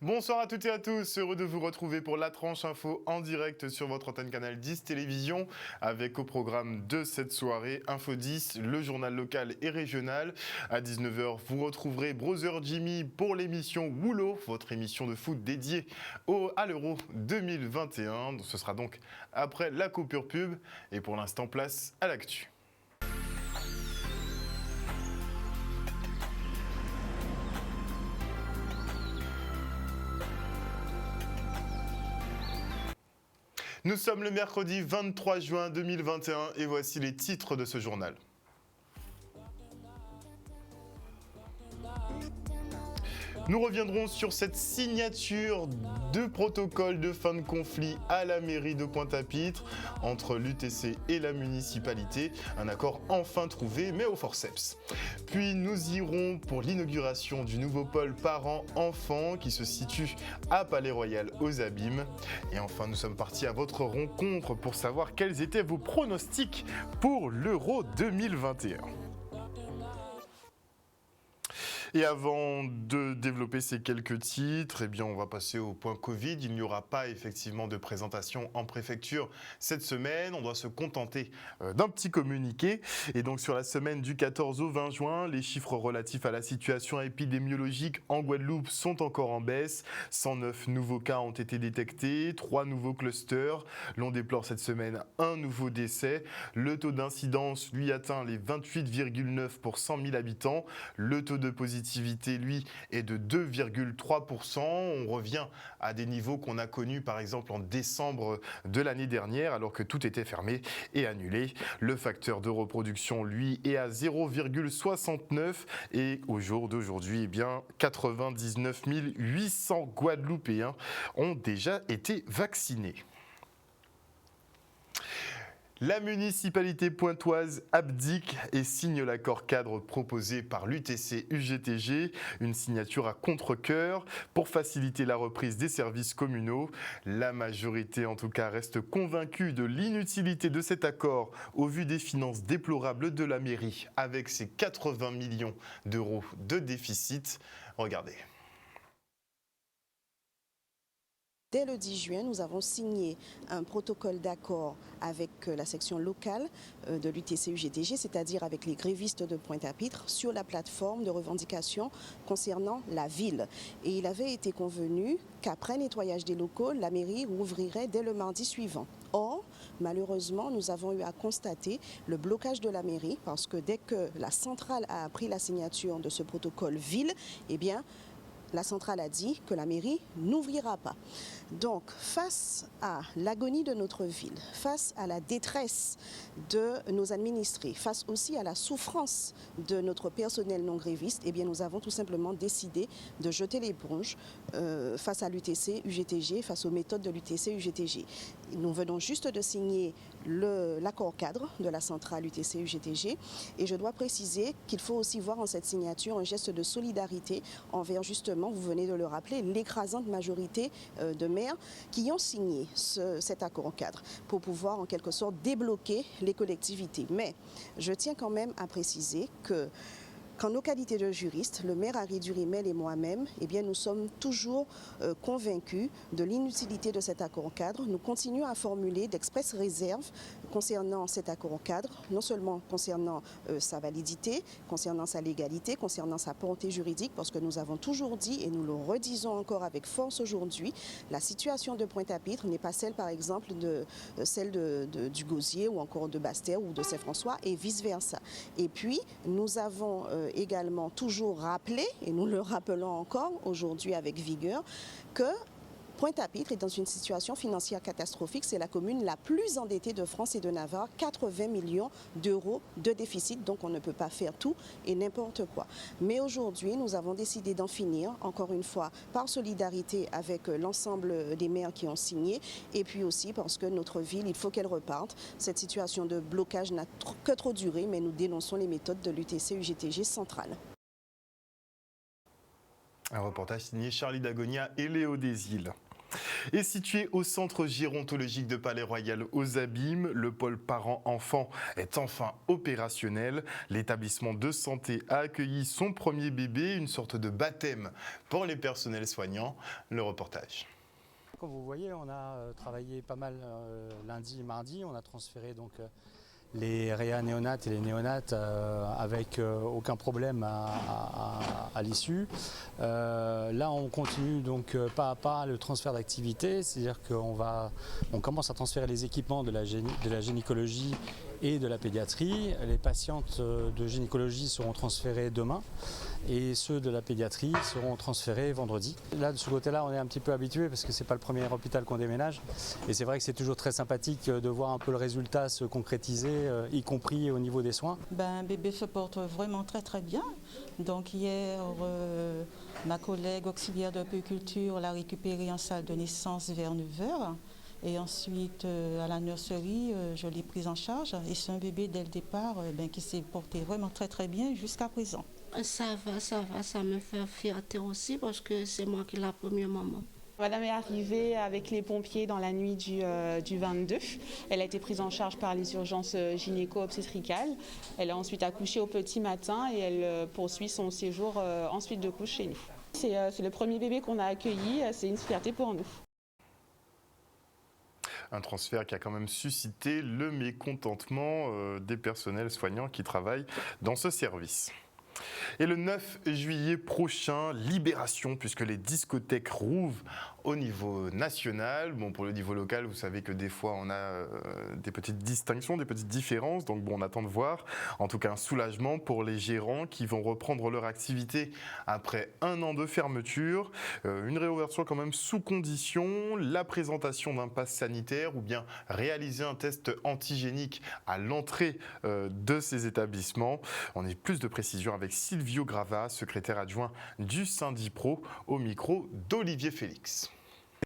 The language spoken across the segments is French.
Bonsoir à toutes et à tous, heureux de vous retrouver pour la tranche info en direct sur votre antenne Canal 10 Télévision avec au programme de cette soirée Info 10, le journal local et régional. À 19h, vous retrouverez Brother Jimmy pour l'émission Woolo, votre émission de foot dédiée à l'Euro 2021. Ce sera donc après la coupure pub et pour l'instant place à l'actu. Nous sommes le mercredi 23 juin 2021 et voici les titres de ce journal. Nous reviendrons sur cette signature de protocole de fin de conflit à la mairie de Pointe-à-Pitre entre l'UTC et la municipalité. Un accord enfin trouvé, mais au forceps. Puis nous irons pour l'inauguration du nouveau pôle parents-enfants qui se situe à Palais-Royal aux Abîmes. Et enfin, nous sommes partis à votre rencontre pour savoir quels étaient vos pronostics pour l'Euro 2021. Et avant de développer ces quelques titres, on va passer au point Covid. Il n'y aura pas effectivement de présentation en préfecture cette semaine. On doit se contenter d'un petit communiqué. Et donc sur la semaine du 14 au 20 juin, les chiffres relatifs à la situation épidémiologique en Guadeloupe sont encore en baisse. 109 nouveaux cas ont été détectés, 3 nouveaux clusters. L'on déplore cette semaine un nouveau décès. Le taux d'incidence, lui, atteint les 28,9 pour 100 000 habitants. Le taux de positivité, lui, est de 2,3%. On revient à des niveaux qu'on a connus, par exemple, en décembre de l'année dernière, alors que tout était fermé et annulé. Le facteur de reproduction, lui, est à 0,69 et au jour d'aujourd'hui, 99 800 Guadeloupéens ont déjà été vaccinés. La municipalité pointoise abdique et signe l'accord cadre proposé par l'UTC-UGTG, une signature à contre-cœur pour faciliter la reprise des services communaux. La majorité en tout cas reste convaincue de l'inutilité de cet accord au vu des finances déplorables de la mairie avec ses 80 millions d'euros de déficit. Regardez. Dès le 10 juin, nous avons signé un protocole d'accord avec la section locale de l'UTC-UGTG, c'est-à-dire avec les grévistes de Pointe-à-Pitre, sur la plateforme de revendication concernant la ville. Et il avait été convenu qu'après nettoyage des locaux, la mairie rouvrirait dès le mardi suivant. Or, malheureusement, nous avons eu à constater le blocage de la mairie parce que dès que la centrale a pris la signature de ce protocole ville, la centrale a dit que la mairie n'ouvrira pas. Donc, face à l'agonie de notre ville, face à la détresse de nos administrés, face aussi à la souffrance de notre personnel non gréviste, nous avons tout simplement décidé de jeter l'éponge face à l'UTC-UGTG, face aux méthodes de l'UTC-UGTG. Nous venons juste de signer l'accord cadre de la centrale UTC-UGTG et je dois préciser qu'il faut aussi voir en cette signature un geste de solidarité envers justement, vous venez de le rappeler, l'écrasante majorité de maires qui ont signé cet accord cadre pour pouvoir en quelque sorte débloquer les collectivités. Mais je tiens quand même à préciser qu'en nos qualités de juristes, le maire Harry Durimel et moi-même, nous sommes toujours convaincus de l'inutilité de cet accord cadre. Nous continuons à formuler d'expresses réserves concernant cet accord cadre, non seulement concernant sa validité, concernant sa légalité, concernant sa portée juridique, parce que nous avons toujours dit, et nous le redisons encore avec force aujourd'hui, la situation de Pointe-à-Pitre n'est pas celle, par exemple, celle du Gosier ou encore de Basse-Terre ou de Saint-François et vice-versa. Et puis, nous avons également toujours rappelé, et nous le rappelons encore aujourd'hui avec vigueur, que Pointe-à-Pitre est dans une situation financière catastrophique. C'est la commune la plus endettée de France et de Navarre, 80 millions d'euros de déficit. Donc on ne peut pas faire tout et n'importe quoi. Mais aujourd'hui, nous avons décidé d'en finir, encore une fois, par solidarité avec l'ensemble des maires qui ont signé. Et puis aussi parce que notre ville, il faut qu'elle reparte. Cette situation de blocage n'a que trop duré, mais nous dénonçons les méthodes de l'UTC-UGTG centrale. Un reportage signé Charlie Dagonia et Léo Desilles. Et situé au centre gérontologique de Palais-Royal aux Abîmes, le pôle parents-enfants est enfin opérationnel. L'établissement de santé a accueilli son premier bébé, une sorte de baptême pour les personnels soignants. Le reportage. Comme vous voyez, on a travaillé pas mal lundi et mardi. On a transféré donc les réa néonates et les néonates avec aucun problème à l'issue. Là, on continue donc pas à pas le transfert d'activité, c'est-à-dire qu'on commence à transférer les équipements de la gynécologie et de la pédiatrie. Les patientes de gynécologie seront transférées demain et ceux de la pédiatrie seront transférés vendredi. Là, de ce côté-là, on est un petit peu habitué parce que c'est pas le premier hôpital qu'on déménage. Et c'est vrai que c'est toujours très sympathique de voir un peu le résultat se concrétiser, y compris au niveau des soins. Bébé se porte vraiment très très bien. Donc hier, ma collègue auxiliaire de puériculture l'a récupéré en salle de naissance vers 9h. Et ensuite, à la nurserie, je l'ai prise en charge. Et c'est un bébé dès le départ qui s'est porté vraiment très très bien jusqu'à présent. Ça va, ça me fait fierté aussi parce que c'est moi qui la première maman. Madame est arrivée avec les pompiers dans la nuit du 22. Elle a été prise en charge par les urgences gynéco-obstétricales. Elle a ensuite accouché au petit matin et elle poursuit son séjour ensuite de couche chez nous. C'est le premier bébé qu'on a accueilli, c'est une fierté pour nous. Un transfert qui a quand même suscité le mécontentement des personnels soignants qui travaillent dans ce service. Et le 9 juillet prochain, libération, puisque les discothèques rouvrent au niveau national. Bon, pour le niveau local, vous savez que des fois, on a des petites distinctions, des petites différences. Donc, bon, on attend de voir. En tout cas, un soulagement pour les gérants qui vont reprendre leur activité après un an de fermeture. Une réouverture quand même sous condition, la présentation d'un pass sanitaire ou bien réaliser un test antigénique à l'entrée de ces établissements. On a plus de précisions avec Silvio Grava, secrétaire adjoint du Syndipro, au micro d'Olivier Félix.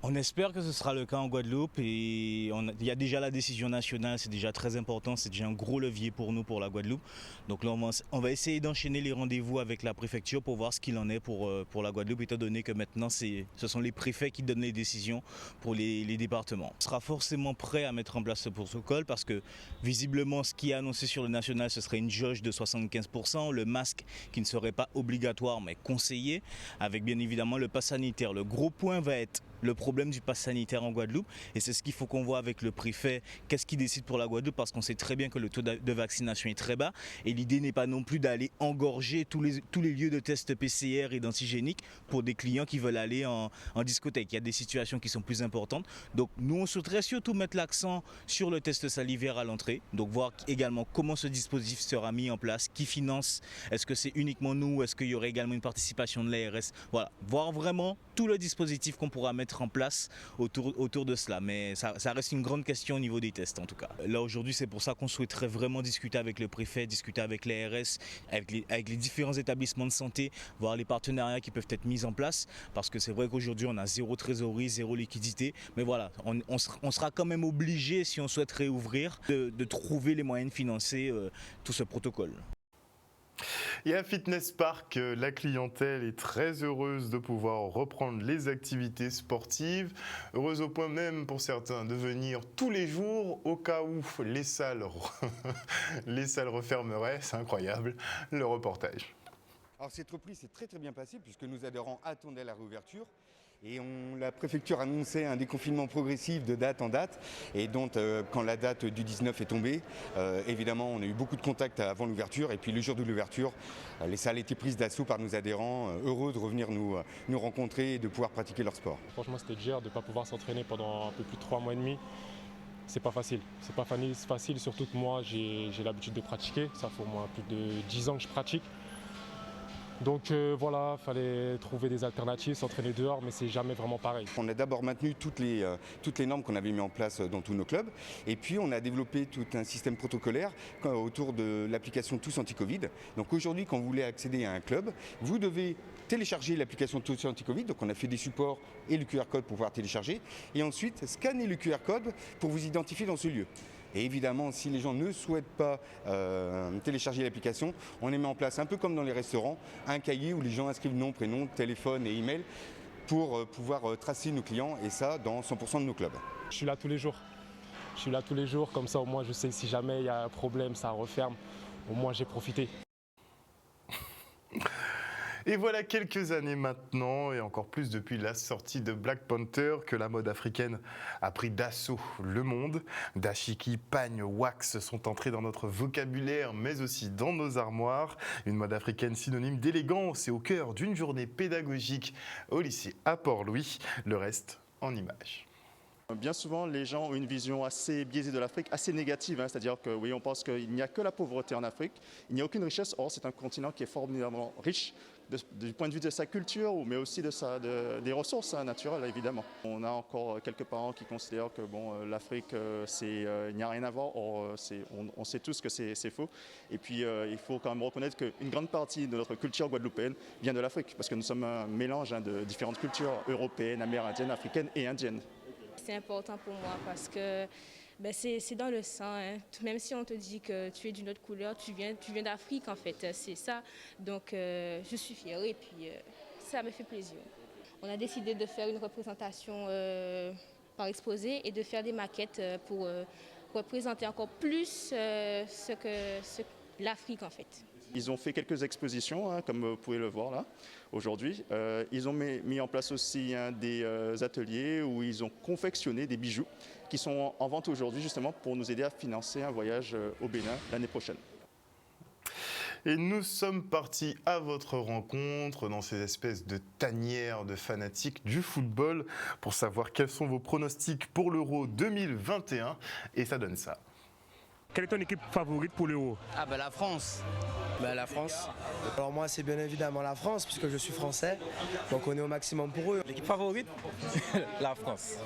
On espère que ce sera le cas en Guadeloupe et il y a déjà la décision nationale, c'est déjà très important, c'est déjà un gros levier pour nous, pour la Guadeloupe. Donc là, on va essayer d'enchaîner les rendez-vous avec la préfecture pour voir ce qu'il en est pour la Guadeloupe, étant donné que maintenant, ce sont les préfets qui donnent les décisions pour les départements. On sera forcément prêt à mettre en place ce protocole parce que visiblement, ce qui est annoncé sur le national, ce serait une jauge de 75%, le masque qui ne serait pas obligatoire mais conseillé, avec bien évidemment le pass sanitaire. Le gros point va être le problème du pass sanitaire en Guadeloupe et c'est ce qu'il faut qu'on voit avec le préfet, qu'est-ce qu'il décide pour la Guadeloupe parce qu'on sait très bien que le taux de vaccination est très bas et l'idée n'est pas non plus d'aller engorger tous les lieux de tests PCR et d'antigéniques pour des clients qui veulent aller en discothèque. Il y a des situations qui sont plus importantes, donc nous on souhaiterait surtout mettre l'accent sur le test salivaire à l'entrée, donc voir également comment ce dispositif sera mis en place, qui finance, est-ce que c'est uniquement nous, est-ce qu'il y aurait également une participation de l'ARS, voilà, voir vraiment tout le dispositif qu'on pourra mettre en place autour de cela, mais ça reste une grande question au niveau des tests en tout cas. Là aujourd'hui c'est pour ça qu'on souhaiterait vraiment discuter avec le préfet, discuter avec l'ARS, avec les différents établissements de santé, voir les partenariats qui peuvent être mis en place, parce que c'est vrai qu'aujourd'hui on a zéro trésorerie, zéro liquidité, mais voilà, on sera quand même obligé si on souhaite réouvrir de trouver les moyens de financer tout ce protocole. Et à Fitness Park, la clientèle est très heureuse de pouvoir reprendre les activités sportives. Heureuse au point même pour certains de venir tous les jours au cas où les salles refermeraient. C'est incroyable, le reportage. Alors cette reprise s'est très bien passée puisque nos adhérents attendaient la réouverture. Et la préfecture annonçait un déconfinement progressif de date en date. Et donc, quand la date du 19 est tombée, évidemment, on a eu beaucoup de contacts avant l'ouverture. Et puis, le jour de l'ouverture, les salles étaient prises d'assaut par nos adhérents, heureux de revenir nous rencontrer et de pouvoir pratiquer leur sport. Franchement, c'était dur de ne pas pouvoir s'entraîner pendant un peu plus de 3 mois et demi. C'est pas facile. C'est pas facile, surtout que moi, j'ai l'habitude de pratiquer. Ça fait au moins plus de 10 ans que je pratique. Donc voilà, il fallait trouver des alternatives, s'entraîner dehors, mais c'est jamais vraiment pareil. On a d'abord maintenu toutes les normes qu'on avait mis en place dans tous nos clubs, et puis on a développé tout un système protocolaire autour de l'application Tous Anti-Covid. Donc aujourd'hui, quand vous voulez accéder à un club, vous devez télécharger l'application Tous Anti-Covid. Donc on a fait des supports et le QR code pour pouvoir télécharger, et ensuite scanner le QR code pour vous identifier dans ce lieu. Et évidemment, si les gens ne souhaitent pas télécharger l'application, on les met en place un peu comme dans les restaurants, un cahier où les gens inscrivent nom, prénom, téléphone et email pour pouvoir tracer nos clients et ça dans 100% de nos clubs. Je suis là tous les jours. Je suis là tous les jours, comme ça au moins je sais que si jamais il y a un problème, ça referme. Au moins j'ai profité. Et voilà quelques années maintenant, et encore plus depuis la sortie de Black Panther, que la mode africaine a pris d'assaut le monde. Dashiki, pagne, wax sont entrés dans notre vocabulaire, mais aussi dans nos armoires. Une mode africaine synonyme d'élégance et au cœur d'une journée pédagogique au lycée à Port-Louis. Le reste en images. Bien souvent, les gens ont une vision assez biaisée de l'Afrique, assez négative. C'est-à-dire que oui, on pense qu'il n'y a que la pauvreté en Afrique, il n'y a aucune richesse. Or, c'est un continent qui est formidablement riche du point de vue de sa culture, mais aussi des ressources naturelles, évidemment. On a encore quelques parents qui considèrent que l'Afrique, il n'y a rien à voir. Or, on sait tous que c'est faux. Et puis, il faut quand même reconnaître qu'une grande partie de notre culture guadeloupéenne vient de l'Afrique, parce que nous sommes un mélange de différentes cultures européennes, amérindiennes, africaines et indiennes. C'est important pour moi parce que c'est dans le sang. Même si on te dit que tu es d'une autre couleur, tu viens d'Afrique en fait, c'est ça. Donc je suis fière et puis ça me fait plaisir. On a décidé de faire une représentation par exposé et de faire des maquettes pour représenter encore plus l'Afrique en fait. Ils ont fait quelques expositions, comme vous pouvez le voir là, aujourd'hui. Ils ont mis en place aussi des ateliers où ils ont confectionné des bijoux qui sont en vente aujourd'hui justement pour nous aider à financer un voyage au Bénin l'année prochaine. Et nous sommes partis à votre rencontre dans ces espèces de tanières de fanatiques du football pour savoir quels sont vos pronostics pour l'Euro 2021. Et ça donne ça. Quelle est ton équipe favorite pour l'Euro? La France. La France. Alors moi c'est bien évidemment la France puisque je suis français, donc on est au maximum pour eux. L'équipe favorite? La France.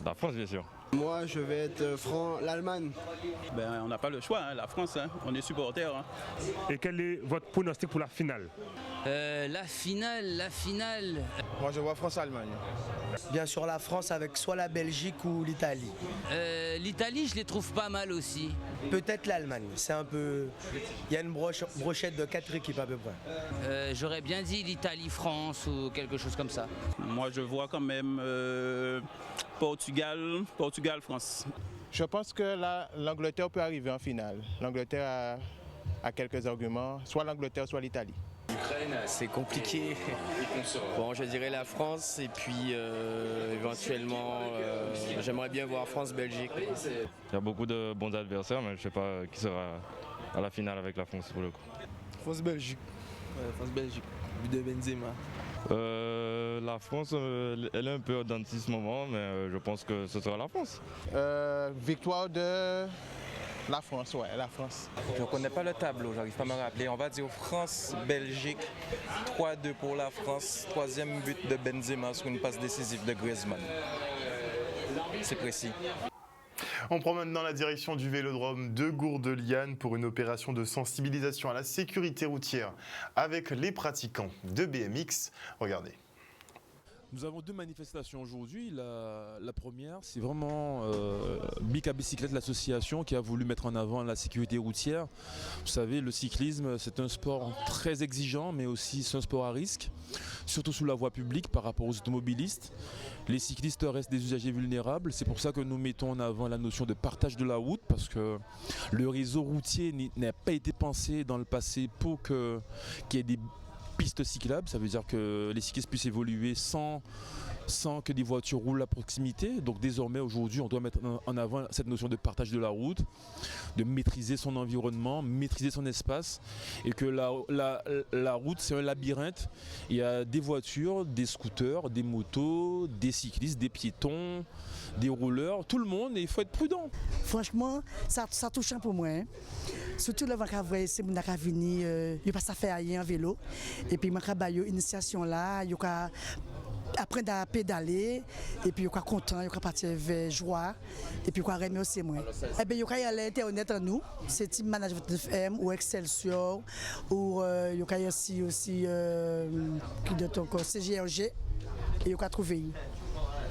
La France bien sûr. Moi je vais être l'Allemagne. On n'a pas le choix, la France, on est supporters. Et quel est votre pronostic pour la finale? La finale. Moi je vois France-Allemagne. Bien sûr la France avec soit la Belgique ou l'Italie. L'Italie je les trouve pas mal aussi. Peut-être l'Allemagne, c'est un peu... Il y a une brochette de 4 équipes à peu près. J'aurais bien dit l'Italie-France ou quelque chose comme ça. Moi je vois quand même Portugal-France. Je pense que l'Angleterre peut arriver en finale. L'Angleterre a quelques arguments, soit l'Angleterre, soit l'Italie. C'est compliqué. Je dirais la France et puis éventuellement j'aimerais bien voir France-Belgique. Il y a beaucoup de bons adversaires, mais je ne sais pas qui sera à la finale avec la France pour le coup. France-Belgique. France-Belgique, but de Benzema. La France, elle est un peu dans ce moment, mais je pense que ce sera la France. Victoire de... La France, ouais, la France. Je ne connais pas le tableau, j'arrive pas à me rappeler. On va dire France-Belgique, 3-2 pour la France, 3e but de Benzema sur une passe décisive de Griezmann. C'est précis. On prend maintenant la direction du vélodrome de Gourdeliane pour une opération de sensibilisation à la sécurité routière avec les pratiquants de BMX. Regardez. Nous avons deux manifestations aujourd'hui. La première, c'est vraiment Bic à Bicyclette, l'association qui a voulu mettre en avant la sécurité routière. Vous savez, le cyclisme, c'est un sport très exigeant, mais aussi c'est un sport à risque, surtout sous la voie publique par rapport aux automobilistes. Les cyclistes restent des usagers vulnérables. C'est pour ça que nous mettons en avant la notion de partage de la route, parce que le réseau routier n'a pas été pensé dans le passé pour qu'il y ait des pistes cyclables. Ça veut dire que les cyclistes puissent évoluer sans que des voitures roulent à proximité. Donc désormais, aujourd'hui, on doit mettre en avant cette notion de partage de la route, de maîtriser son environnement, maîtriser son espace, et que la route, c'est un labyrinthe. Il y a des voitures, des scooters, des motos, des cyclistes, des piétons, des rouleurs, tout le monde, et il faut être prudent. Franchement, ça touche un peu moins. Surtout le vent qui c'est mon venir, il passe à faire en vélo, et puis moi j'ai initiation là, il apprendre à pédaler, et puis il est content, il est partir vers joie, et puis il est remis aussi moi. Et bien il y a l'internet en nous, c'est Team Management FM ou Excelsior, ou il y a aussi CGRG, et il y a trouvé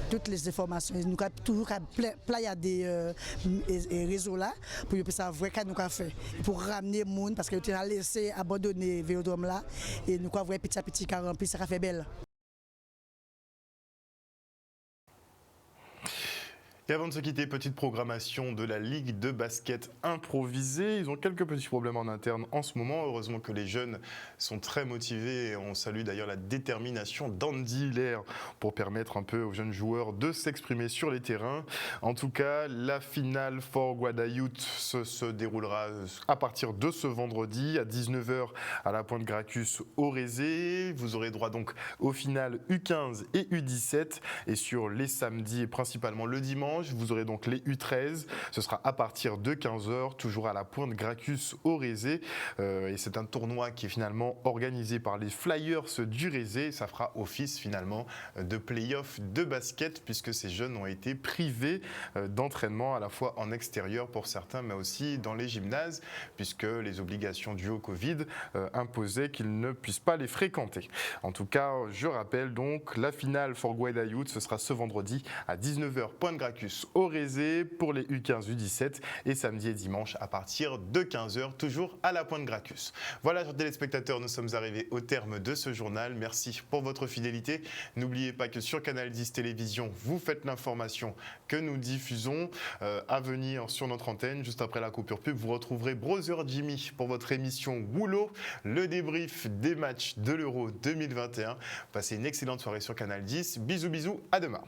toutes les informations. Nous avons toujours plein de réseaux là pour savoir ce que nous avons fait. Pour ramener le monde, parce que nous avons laissé abandonner le vélodrome là, et nous avons petit à petit qui a rempli, ça fait belle. Et avant de se quitter, petite programmation de la Ligue de basket improvisée. Ils ont quelques petits problèmes en interne en ce moment. Heureusement que les jeunes sont très motivés. Et on salue d'ailleurs la détermination d'Andy Hilaire pour permettre un peu aux jeunes joueurs de s'exprimer sur les terrains. En tout cas, la finale for Guadalajara se déroulera à partir de ce vendredi à 19h à la Pointe Gracchus au Rézé. Vous aurez droit donc aux finales U15 et U17. Et sur les samedis et principalement le dimanche, vous aurez donc les U13. Ce sera à partir de 15h, toujours à la Pointe Gracchus au Rézé. Et c'est un tournoi qui est finalement organisé par les Flyers du Rézé. Ça fera office finalement de play-off de basket puisque ces jeunes ont été privés d'entraînement à la fois en extérieur pour certains mais aussi dans les gymnases puisque les obligations dues au Covid imposaient qu'ils ne puissent pas les fréquenter. En tout cas, je rappelle donc la finale for Guadalajara, ce sera ce vendredi à 19h Pointe Gracchus au Rézé pour les U15, U17 et samedi et dimanche à partir de 15h, toujours à la Pointe Gracchus. Voilà, chers téléspectateurs, nous sommes arrivés au terme de ce journal. Merci pour votre fidélité. N'oubliez pas que sur Canal 10 Télévision, vous faites l'information que nous diffusons à venir sur notre antenne. Juste après la coupure pub, vous retrouverez Brother Jimmy pour votre émission Woulot, le débrief des matchs de l'Euro 2021. Passez une excellente soirée sur Canal 10. Bisous, bisous, à demain.